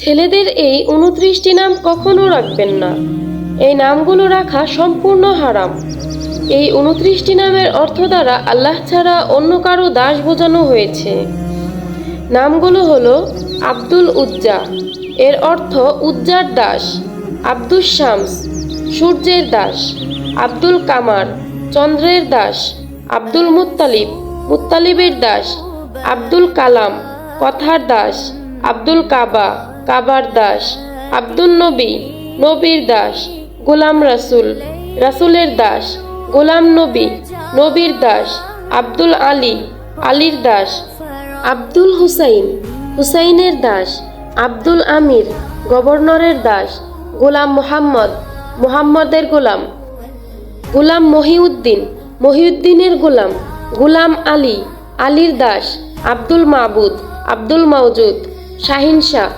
ছেলেদের এই ২৯টি নাম কখনো রাখবেন না। এই নামগুলো রাখা সম্পূর্ণ হারাম। এই ২৯টি নামের অর্থ দ্বারা আল্লাহ ছাড়া অন্য কারো দাস বোঝানো হয়েছে। নামগুলো হলো আব্দুল উজ্জা, এর অর্থ উজ্জার দাস। আব্দুস শামস, সূর্যের দাস। আব্দুল কামার, চন্দ্রের দাস। Abdul Muttalib, মুত্তালিবের Das. আব্দুল কালাম, কথার দাস। আব্দুল কাবা, কাবার দাস। আব্দুল নবী, নবীর দাস। গোলাম রাসূল, রাসূলের দাস। গোলাম নবী, নবীর দাস। আব্দুল আলী, আলীর দাস। আব্দুল হুসাইন, হুসাইনের দাস। আব্দুল আমির, গভর্নরের দাস। গোলাম মোহাম্মদ, মোহাম্মদের গোলাম। গোলাম মহিউদ্দিন, মহিউদ্দিনের গোলাম। গোলাম আলী, আলীর দাস। আব্দুল মাবুদ, আব্দুল মাওজুদ। শাহিন শাহ,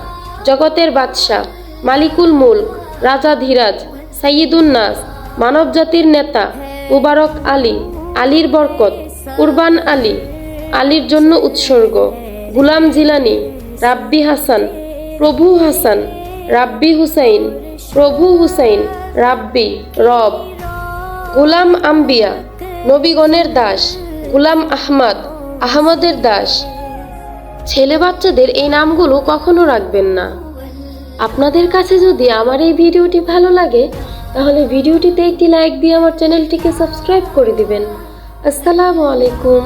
জগতের বাদশাহ। মালিকুল মুলক, রাজা ধীরাজ। সাইয়্যিদুন নাস, মানবজাতির নেতা। মুবারক আলী, আলীর বরকত। কুরবান আলী, আলীর জন্য উৎসর্গ। গুলাম জিলানি, রাব্বি হাসান, প্রভু হাসান। রাব্বি হুসাইন, প্রভু হুসাইন। রাব্বি, রব। গোলাম আম্বিয়া, নবীগণের দাস। গোলাম আহমদ, আহমদের দাস। ছেলে বাচ্চাদের এই নামগুলো কখনো রাখবেন না। আপনাদের কাছে যদি আমার এই ভিডিওটি ভালো লাগে তাহলে ভিডিওটিতে একটি লাইক দিয়ে আমার চ্যানেলটিকে সাবস্ক্রাইব করে দিবেন। আসসালামু আলাইকুম।